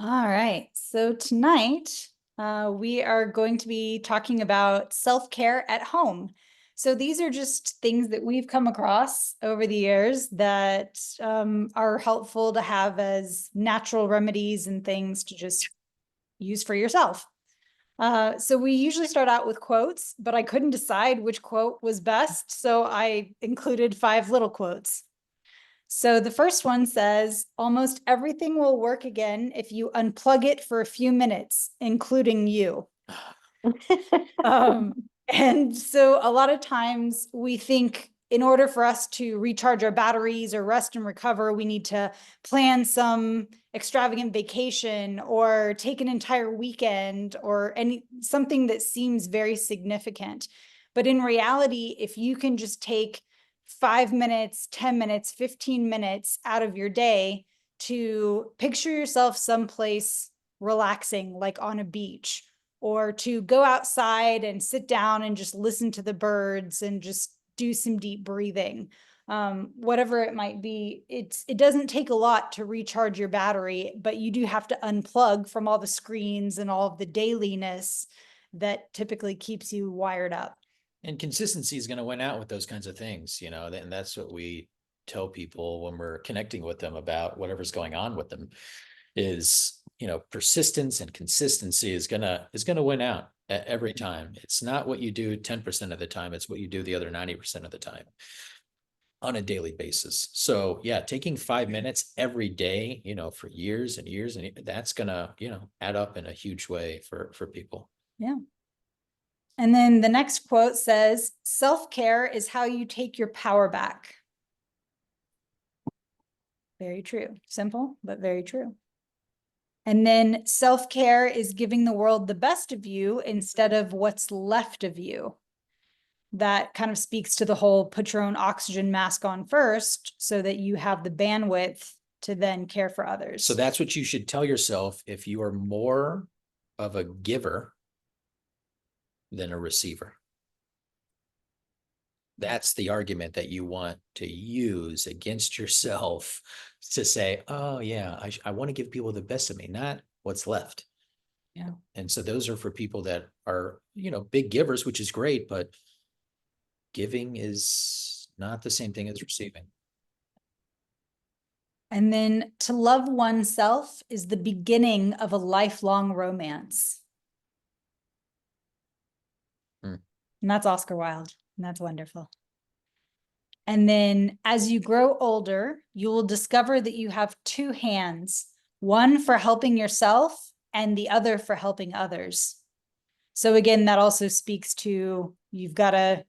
All right. So tonight, we are going to be talking about self-care at home. So these are just things that we've come across over the years that are helpful to have as natural remedies and things to just use for yourself. So we usually start out with quotes, but I couldn't decide which quote was best. So I included 5 little quotes. So the first one says, almost everything will work again if you unplug it for a few minutes, including you. And so a lot of times we think in order for us to recharge our batteries or rest and recover, we need to plan some extravagant vacation or take an entire weekend or something that seems very significant. But in reality, if you can just take 5 minutes, 10 minutes, 15 minutes out of your day to picture yourself someplace relaxing, like on a beach, or to go outside and sit down and just listen to the birds and just do some deep breathing. Whatever it might be, it doesn't take a lot to recharge your battery, but you do have to unplug from all the screens and all of the dailiness that typically keeps you wired up. And consistency is going to win out with those kinds of things, and that's what we tell people when we're connecting with them about whatever's going on with them is, persistence and consistency is gonna win out every time. It's not what you do 10% of the time, it's what you do the other 90% of the time on a daily basis. So yeah, taking 5 minutes every day, for years and years, and that's gonna, add up in a huge way for people. Yeah. And then the next quote says, self-care is how you take your power back. Very true. Simple, but very true. And then self-care is giving the world the best of you instead of what's left of you. That kind of speaks to the whole put your own oxygen mask on first so that you have the bandwidth to then care for others. So that's what you should tell yourself if you are more of a giver than a receiver. That's the argument that you want to use against yourself to say, oh yeah, I want to give people the best of me, not what's left. Yeah. And so those are for people that are, big givers, which is great, but giving is not the same thing as receiving. And then to love oneself is the beginning of a lifelong romance. And that's Oscar Wilde, and that's wonderful. And then as you grow older, you will discover that you have 2 hands, one for helping yourself and the other for helping others. So again, that also speaks to you've got to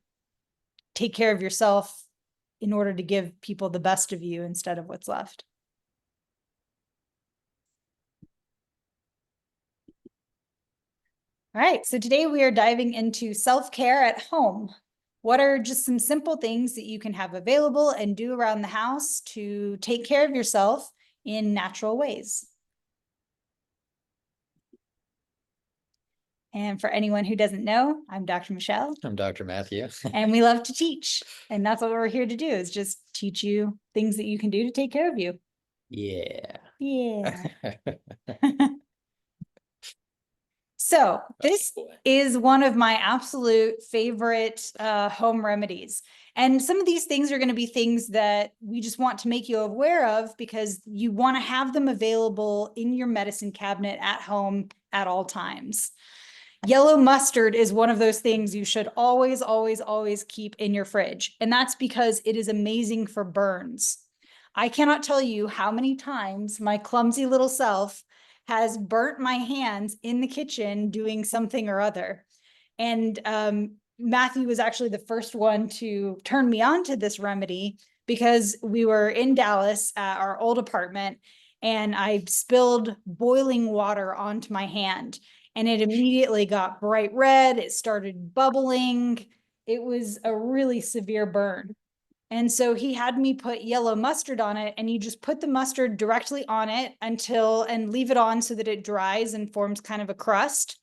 take care of yourself in order to give people the best of you instead of what's left. All right, so today we are diving into self-care at home. What are just some simple things that you can have available and do around the house to take care of yourself in natural ways? And for anyone who doesn't know, I'm Dr. Michelle. I'm Dr. Matthew. And we love to teach. And that's what we're here to do, is just teach you things that you can do to take care of you. Yeah. Yeah. So this is one of my absolute favorite home remedies. And some of these things are going to be things that we just want to make you aware of because you want to have them available in your medicine cabinet at home at all times. Yellow mustard is one of those things you should always, always, always keep in your fridge. And that's because it is amazing for burns. I cannot tell you how many times my clumsy little self has burnt my hands in the kitchen doing something or other. And Matthew was actually the first one to turn me on to this remedy because we were in Dallas at our old apartment and I spilled boiling water onto my hand and it immediately got bright red. It started bubbling. It was a really severe burn. And so he had me put yellow mustard on it, and you just put the mustard directly on it and leave it on so that it dries and forms kind of a crust.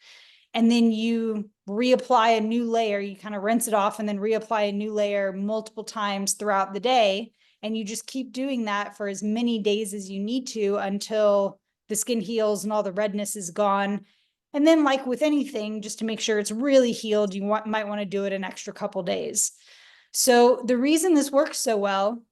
And then you reapply a new layer. You kind of rinse it off and then reapply a new layer multiple times throughout the day. And you just keep doing that for as many days as you need to until the skin heals and all the redness is gone. And then, like with anything, just to make sure it's really healed, you might want to do it an extra couple days. So the reason this works so well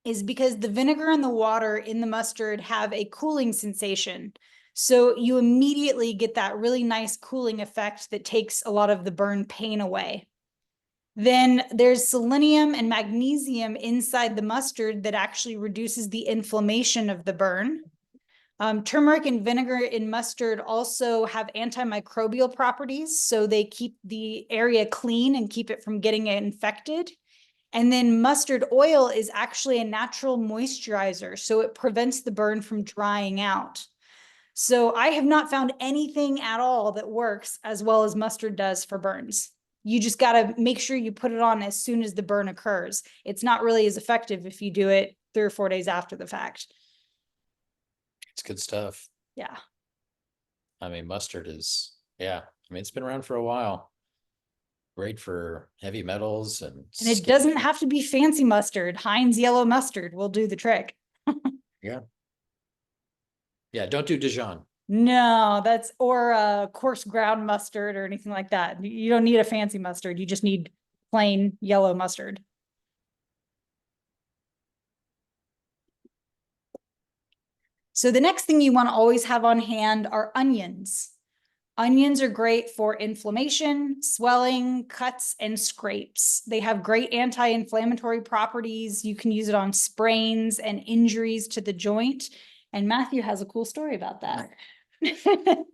is because the vinegar and the water in the mustard have a cooling sensation. So you immediately get that really nice cooling effect that takes a lot of the burn pain away. Then there's selenium and magnesium inside the mustard that actually reduces the inflammation of the burn. Turmeric and vinegar in mustard also have antimicrobial properties, so they keep the area clean and keep it from getting infected. And then mustard oil is actually a natural moisturizer, so it prevents the burn from drying out. So I have not found anything at all that works as well as mustard does for burns. You just got to make sure you put it on as soon as the burn occurs. It's not really as effective if you do it 3 or 4 days after the fact. It's good stuff. Yeah. I mean, mustard is, yeah, I mean, it's been around for a while. Great for heavy metals and it doesn't have to be fancy mustard. Heinz yellow mustard will do the trick. Yeah. Yeah, don't do Dijon. No, that's, or a coarse ground mustard or anything like that. You don't need a fancy mustard. You just need plain yellow mustard. So the next thing you want to always have on hand are onions. Onions are great for inflammation, swelling, cuts, and scrapes. They have great anti-inflammatory properties. You can use it on sprains and injuries to the joint. And Matthew has a cool story about that.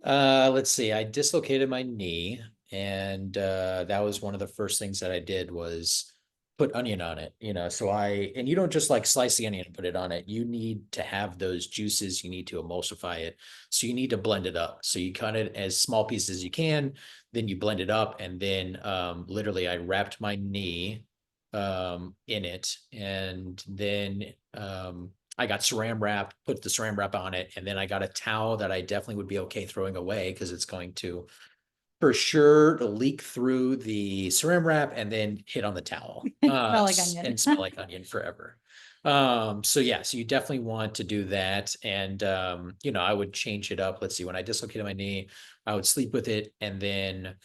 Let's see. I dislocated my knee, and that was one of the first things that I did was put onion on it, so and you don't just like slice the onion and put it on it. You need to have those juices. You need to emulsify it. So you need to blend it up. So you cut it as small pieces as you can, then you blend it up. And then literally I wrapped my knee in it. And then I got saran wrap, put the saran wrap on it. And then I got a towel that I definitely would be okay throwing away because it's going to for sure to leak through the saran wrap and then hit on the towel Smell like onion. and smell like onion forever. So yeah, so you definitely want to do that. And, I would change it up. Let's see, when I dislocated my knee, I would sleep with it. And then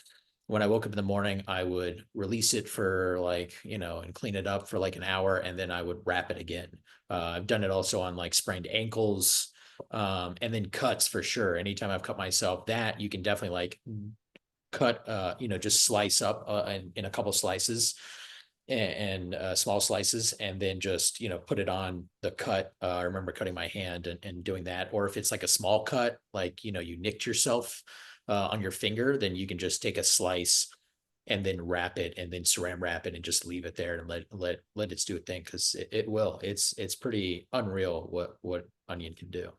when I woke up in the morning, I would release it for and clean it up for like an hour. And then I would wrap it again. I've done it also on like sprained ankles, and then cuts for sure. Anytime I've cut myself, that you can definitely like cut, just slice up in a couple slices and small slices, and then just, put it on the cut. I remember cutting my hand and doing that. Or if it's like a small cut, like, you nicked yourself on your finger, then you can just take a slice and then wrap it and then saran wrap it and just leave it there and let it do its thing. Cause it will, it's pretty unreal what onion can do.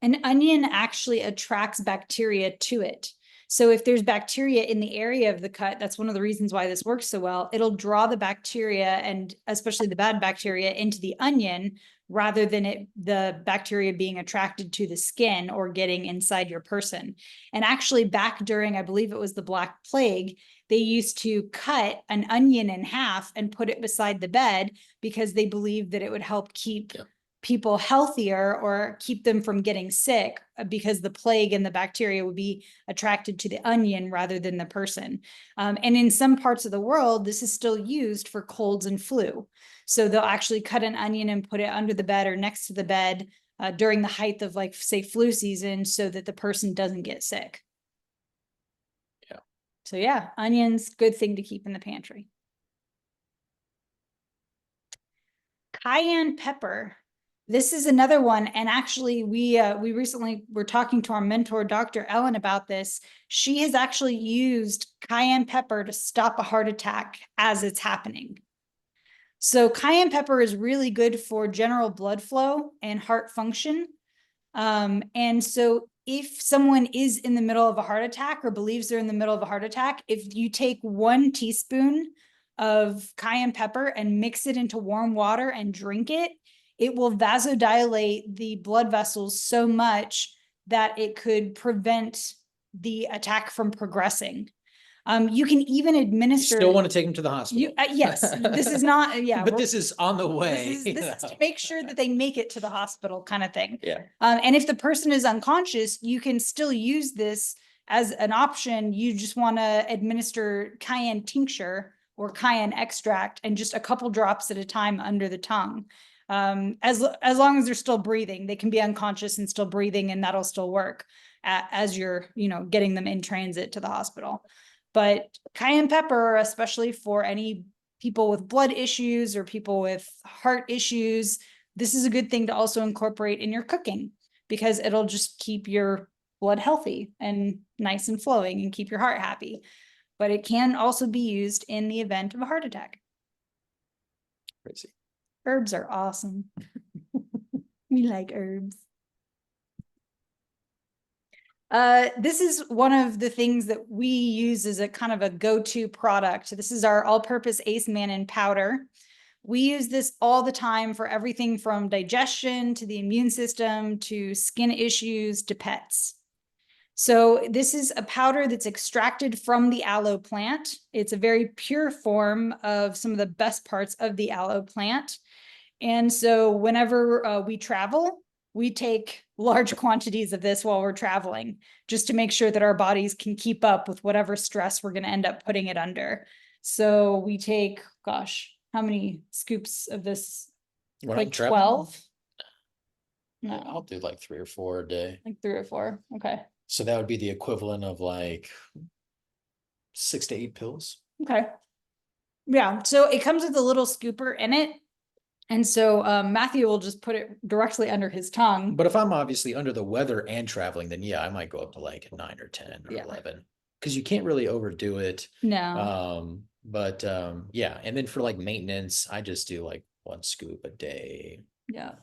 An onion actually attracts bacteria to it. So if there's bacteria in the area of the cut, that's one of the reasons why this works so well. It'll draw the bacteria, and especially the bad bacteria, into the onion rather than the bacteria being attracted to the skin or getting inside your person. And actually back during, I believe it was the Black Plague, they used to cut an onion in half and put it beside the bed because they believed that it would help keep people healthier or keep them from getting sick, because the plague and the bacteria would be attracted to the onion rather than the person. And in some parts of the world, this is still used for colds and flu. So they'll actually cut an onion and put it under the bed or next to the bed during the height of, like, say, flu season, so that the person doesn't get sick. Yeah. So yeah, onions, good thing to keep in the pantry. Cayenne pepper. This is another one. And actually we recently were talking to our mentor, Dr. Ellen, about this. She has actually used cayenne pepper to stop a heart attack as it's happening. So cayenne pepper is really good for general blood flow and heart function. And so if someone is in the middle of a heart attack or believes they're in the middle of a heart attack, if you take 1 teaspoon of cayenne pepper and mix it into warm water and drink it, it will vasodilate the blood vessels so much that it could prevent the attack from progressing. You can even You administer. still want to take them to the hospital. Yes, this is not, yeah. But this is on the way. This is to make sure that they make it to the hospital kind of thing. Yeah. And if the person is unconscious, you can still use this as an option. You just want to administer cayenne tincture or cayenne extract and just a couple drops at a time under the tongue. As long as they're still breathing, they can be unconscious and still breathing, and that'll still work as you're, getting them in transit to the hospital. But cayenne pepper, especially for any people with blood issues or people with heart issues, this is a good thing to also incorporate in your cooking, because it'll just keep your blood healthy and nice and flowing and keep your heart happy. But it can also be used in the event of a heart attack. Crazy. Herbs are awesome. We like herbs. This is one of the things that we use as a kind of a go-to product. This is our all-purpose Ace Mannin powder. We use this all the time for everything from digestion to the immune system to skin issues to pets. So this is a powder that's extracted from the aloe plant. It's a very pure form of some of the best parts of the aloe plant. And so whenever we travel, we take large quantities of this while we're traveling, just to make sure that our bodies can keep up with whatever stress we're going to end up putting it under. So we take, gosh, how many scoops of this? When Like I'm traveling, 12? I'll No, do like 3 or 4 a day. like 3 or 4. Okay. So that would be the equivalent of like 6 to 8 pills. Okay. Yeah. So it comes with a little scooper in it. And so Matthew will just put it directly under his tongue. But if I'm obviously under the weather and traveling, then yeah, I might go up to like 9 or 10 or 11, because you can't really overdo it. No. But yeah. And then for like maintenance, I just do like 1 scoop a day. Yeah.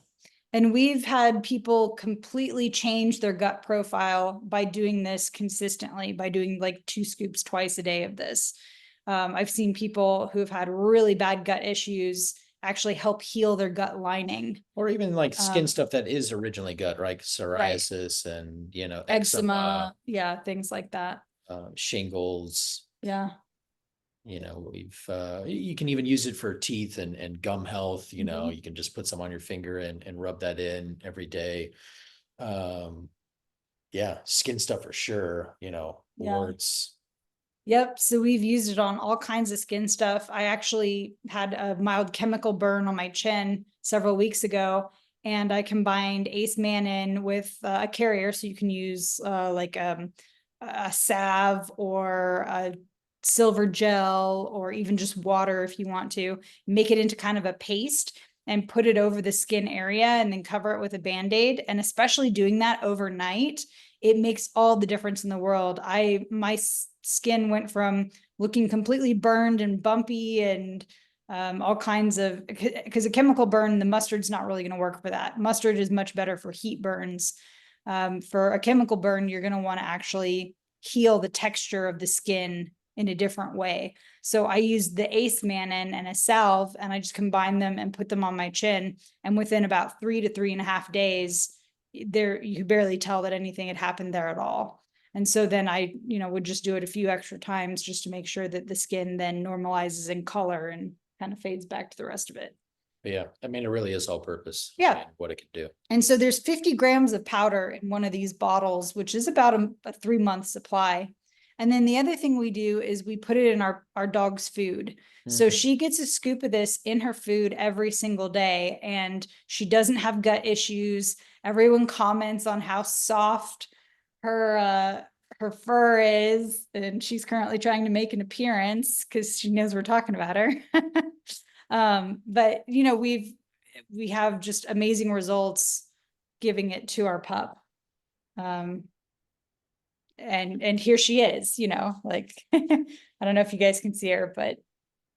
And we've had people completely change their gut profile by doing this consistently, by doing like 2 scoops twice a day of this. I've seen people who have had really bad gut issues actually help heal their gut lining. Or even like skin stuff that is originally gut, right? Psoriasis and, eczema, yeah, things like that. Shingles. Yeah. We've you can even use it for teeth and gum health. You Mhm. can just put some on your finger and rub that in every day. Yeah, skin stuff for sure, warts. Yep. So we've used it on all kinds of skin stuff. I actually had a mild chemical burn on my chin several weeks ago, and I combined Ace Mannin with a carrier. So you can use like a salve or a silver gel or even just water if you want to. Make it into kind of a paste and put it over the skin area and then cover it with a Band-Aid. And especially doing that overnight, it makes all the difference in the world. My skin went from looking completely burned and bumpy and all kinds of, because a chemical burn, the mustard's not really going to work for that. Mustard is much better for heat burns. For a chemical burn, you're going to want to actually heal the texture of the skin in a different way. So I used the Ace Mannin and a salve, and I just combined them and put them on my chin. And within about 3 to 3.5 days, there you could barely tell that anything had happened there at all. And so then I, would just do it a few extra times just to make sure that the skin then normalizes in color and kind of fades back to the rest of it. But yeah, I mean, it really is all purpose. Yeah. What it can do. And so there's 50 grams of powder in one of these bottles, which is about a 3-month supply. And then the other thing we do is we put it in our dog's food. So she gets a scoop of this in her food every single day, and she doesn't have gut issues. Everyone comments on how soft her fur is, and she's currently trying to make an appearance because she knows we're talking about her. But we have just amazing results giving it to our pup. And here she is, like, I don't know if you guys can see her, but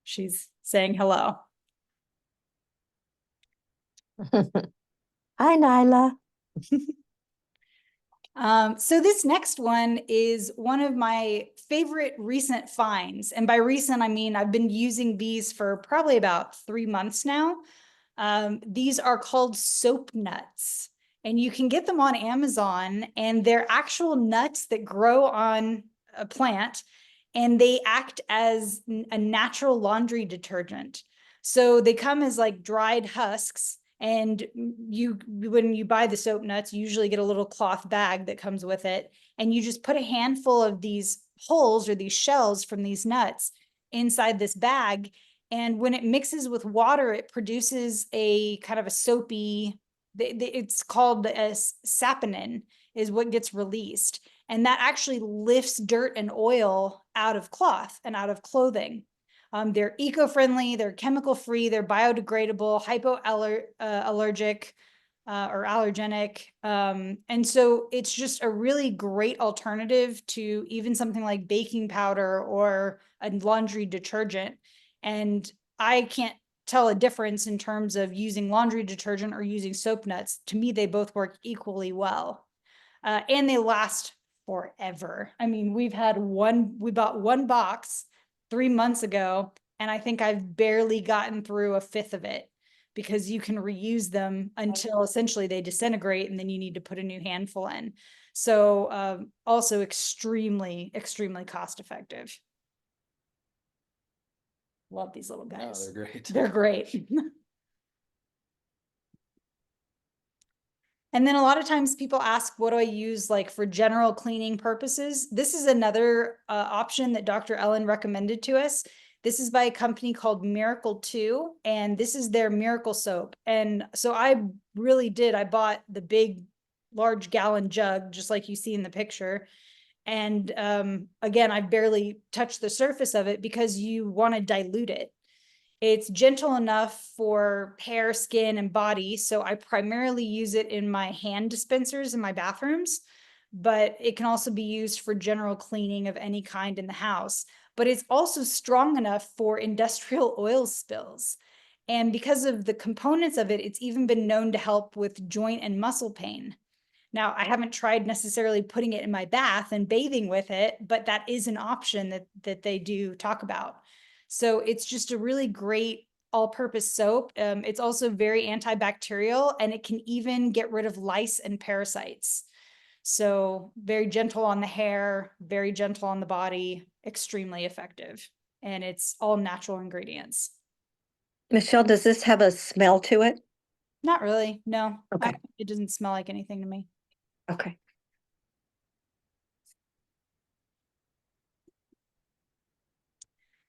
she's saying hello. Hi, Nyla. So this next one is one of my favorite recent finds. And by recent, I mean, I've been using these for probably about 3 months now. These are called soap nuts, and you can get them on Amazon, and they're actual nuts that grow on a plant. and they act as a natural laundry detergent. So they come as like dried husks, and when you buy the soap nuts, you usually get a little cloth bag that comes with it, and you just put a handful of these hulls or these shells from these nuts inside this bag, and when it mixes with water, it produces a kind of a soapy, it's called a saponin is what gets released. And that actually lifts dirt and oil out of cloth and out of clothing. They're eco-friendly, they're chemical-free, they're biodegradable, hypoallergic or allergenic. And so it's just a really great alternative to even something like baking powder or a laundry detergent. And I can't tell a difference in terms of using laundry detergent or using soap nuts. To me, they both work equally well. And they last forever. I mean, we bought one box 3 months ago, and I think I've barely gotten through a fifth of it, because you can reuse them until essentially they disintegrate, and then you need to put a new handful in. So also extremely, extremely cost effective. Love these little guys. No, they're great. They're great. And then a lot of times people ask, what do I use like for general cleaning purposes? This is another option that Dr. Ellen recommended to us. This is by a company called Miracle 2, and this is their miracle soap. And so I bought the big, large gallon jug, just like you see in the picture. And again, I've barely touched the surface of it because you want to dilute it. It's gentle enough for hair, skin, and body. So I primarily use it in my hand dispensers in my bathrooms, but it can also be used for general cleaning of any kind in the house. But it's also strong enough for industrial oil spills. And because of the components of it, it's even been known to help with joint and muscle pain. Now, I haven't tried necessarily putting it in my bath and bathing with it, but that is an option that they do talk about. So it's just a really great all-purpose soap. It's also very antibacterial, and it can even get rid of lice and parasites. So very gentle on the hair, very gentle on the body, extremely effective. And it's all natural ingredients. Michelle, does this have a smell to it? Not really, no. Okay. It doesn't smell like anything to me. Okay.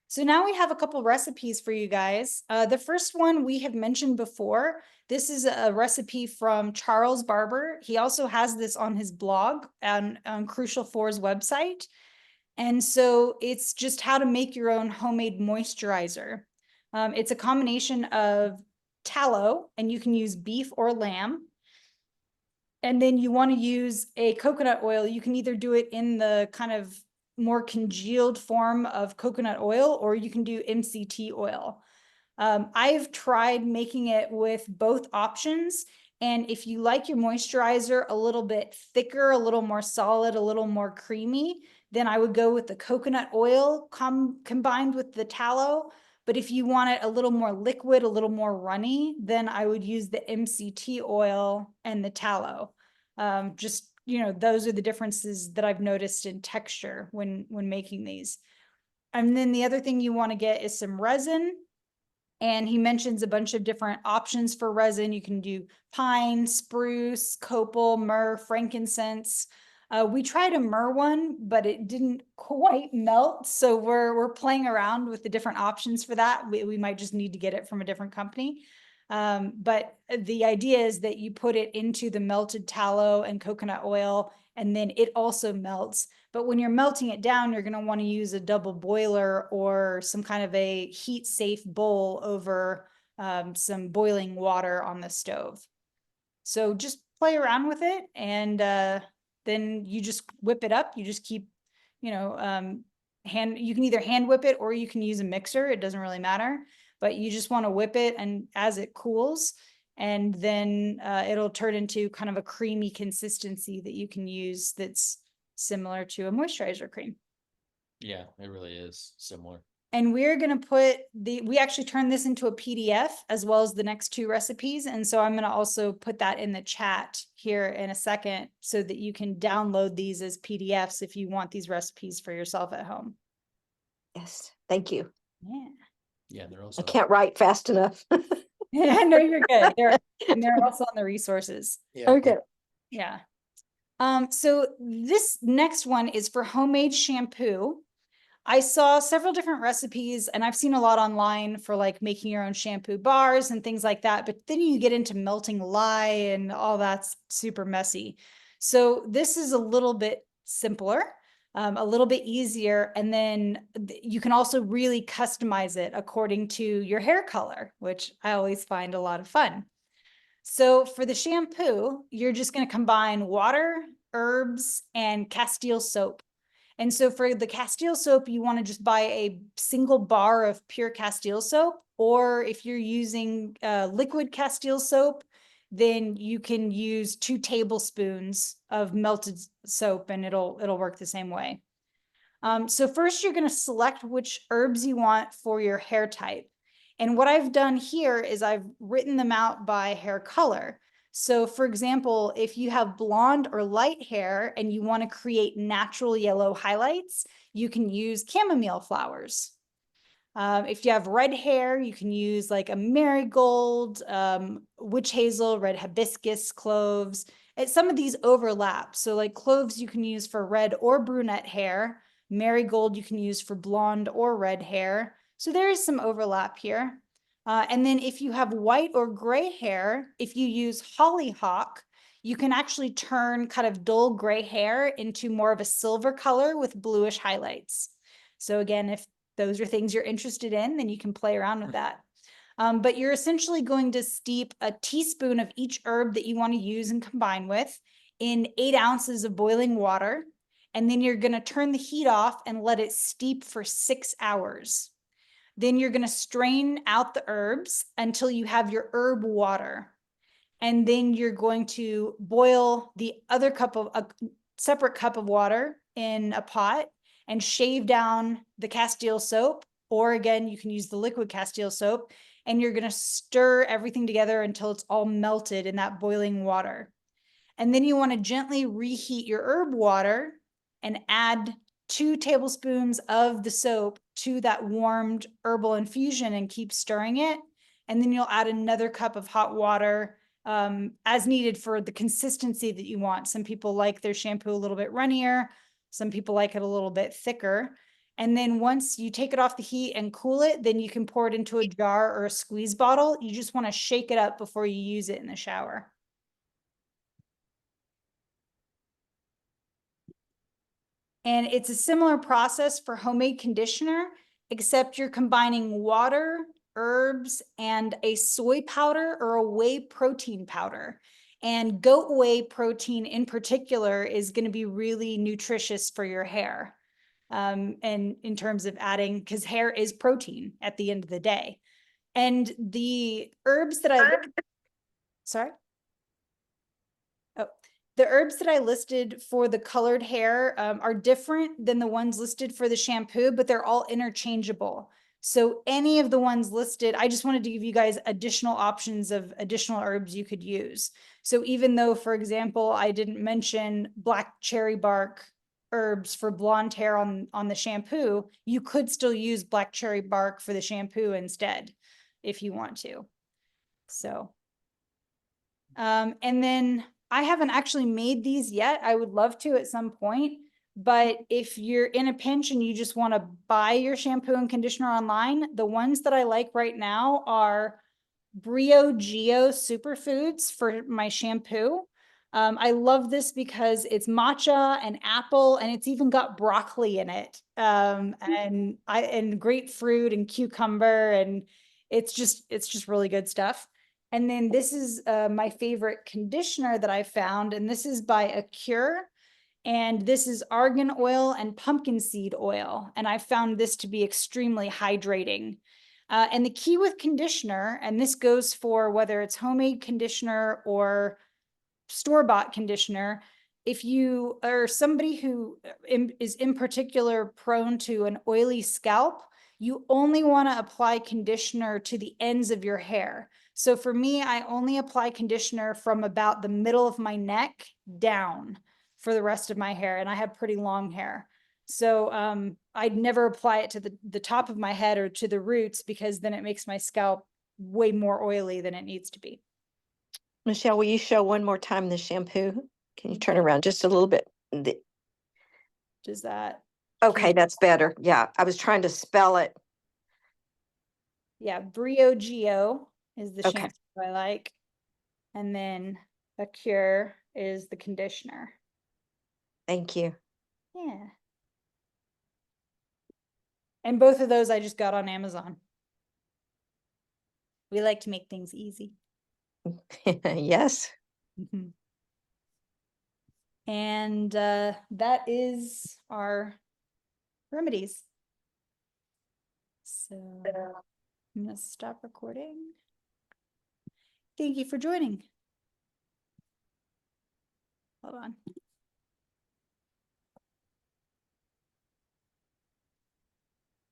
So now we have a couple recipes for you guys. The first one we have mentioned before. This is a recipe from Charles Barber. He also has this on his blog and on Crucial 4's website. And so it's just how to make your own homemade moisturizer. It's a combination of tallow, and you can use beef or lamb. And then you want to use a coconut oil. You can either do it in the kind of more congealed form of coconut oil, or you can do MCT oil. I've tried making it with both options. And if you like your moisturizer a little bit thicker, a little more solid, a little more creamy, then I would go with the coconut oil combined with the tallow. But if you want it a little more liquid, a little more runny, then I would use the MCT oil and the tallow. Just, those are the differences that I've noticed in texture when making these. And then the other thing you want to get is some resin. And he mentions a bunch of different options for resin. You can do pine, spruce, copal, myrrh, frankincense. We tried a myrrh one, but it didn't quite melt. So we're playing around with the different options for that. We might just need to get it from a different company. But the idea is that you put it into the melted tallow and coconut oil, and then it also melts. But when you're melting it down, you're going to want to use a double boiler or some kind of a heat safe bowl over some boiling water on the stove. So just play around with it, and then you just whip it up. You just keep, you can either hand whip it or you can use a mixer. It doesn't really matter, but you just want to whip it, and as it cools, and then it'll turn into kind of a creamy consistency that you can use that's similar to a moisturizer cream. Yeah, it really is similar. And we're going to we actually turned this into a PDF as well as the next two recipes. And so I'm going to also put that in the chat here in a second so that you can download these as PDFs if you want these recipes for yourself at home. Yes, thank you. Yeah. Yeah, they're I also. can't write fast enough. Yeah, no, you're good. And they're also on the resources. Yeah. Okay. Yeah. So this next one is for homemade shampoo. I saw several different recipes and I've seen a lot online for like making your own shampoo bars and things like that. But then you get into melting lye and all that's super messy. So this is a little bit simpler, a little bit easier. And then you can also really customize it according to your hair color, which I always find a lot of fun. So for the shampoo, you're just going to combine water, herbs, and Castile soap. And so for the Castile soap, you want to just buy a single bar of pure Castile soap, or if you're using liquid Castile soap, then you can use 2 tablespoons of melted soap and it'll work the same way. So first you're going to select which herbs you want for your hair type. And what I've done here is I've written them out by hair color. So for example, if you have blonde or light hair and you want to create natural yellow highlights, you can use chamomile flowers. If you have red hair, you can use like a marigold, witch hazel, red hibiscus, cloves. Some of these overlap. So like cloves you can use for red or brunette hair. Marigold you can use for blonde or red hair. So there is some overlap here. And then if you have white or gray hair, if you use hollyhock, you can actually turn kind of dull gray hair into more of a silver color with bluish highlights. So again, if those are things you're interested in, then you can play around with that. But you're essentially going to steep a teaspoon of each herb that you want to use and combine with in 8 ounces of boiling water. And then you're going to turn the heat off and let it steep for 6 hours. Then you're going to strain out the herbs until you have your herb water. And then you're going to boil the other cup of a separate cup of water in a pot and shave down the Castile soap, or again, you can use the liquid Castile soap, and you're going to stir everything together until it's all melted in that boiling water. And then you want to gently reheat your herb water and add 2 tablespoons of the soap to that warmed herbal infusion and keep stirring it. And then you'll add another cup of hot water as needed for the consistency that you want. Some people like their shampoo a little bit runnier. Some people like it a little bit thicker. And then once you take it off the heat and cool it, then you can pour it into a jar or a squeeze bottle. You just want to shake it up before you use it in the shower. And it's a similar process for homemade conditioner, except you're combining water, herbs, and a soy powder or a whey protein powder. And goat whey protein in particular is going to be really nutritious for your hair. And in terms of adding, because hair is protein at the end of the day. And the herbs that sorry? Oh, the herbs that I listed for the colored hair are different than the ones listed for the shampoo, but they're all interchangeable. So any of the ones listed, I just wanted to give you guys additional options of additional herbs you could use. So even though, for example, I didn't mention black cherry bark herbs for blonde hair on the shampoo, you could still use black cherry bark for the shampoo instead, if you want to. So, and then I haven't actually made these yet. I would love to at some point, but if you're in a pinch and you just want to buy your shampoo and conditioner online, the ones that I like right now are Brio Geo Superfoods for my shampoo. I love this because it's matcha and apple, and it's even got broccoli in it, and grapefruit and cucumber, and it's just really good stuff. And then this is my favorite conditioner that I found, and this is by Acure. And this is argan oil and pumpkin seed oil. And I found this to be extremely hydrating. And the key with conditioner, and this goes for whether it's homemade conditioner or store-bought conditioner, if you are somebody who is in particular prone to an oily scalp, you only want to apply conditioner to the ends of your hair. So for me, I only apply conditioner from about the middle of my neck down for the rest of my hair, and I have pretty long hair. So I'd never apply it to the top of my head or to the roots, because then it makes my scalp way more oily than it needs to be. Michelle, will you show one more time the shampoo? Can you turn around just a little bit? Does that? Okay, that's better. Yeah, I was trying to spell it. Yeah, Brio Geo is the Okay. shampoo I like. And then Acure is the conditioner. Thank you. Yeah. And both of those I just got on Amazon. We like to make things easy. Yes. Mhm. And that is our remedies. So I'm gonna stop recording. Thank you for joining. Hold on.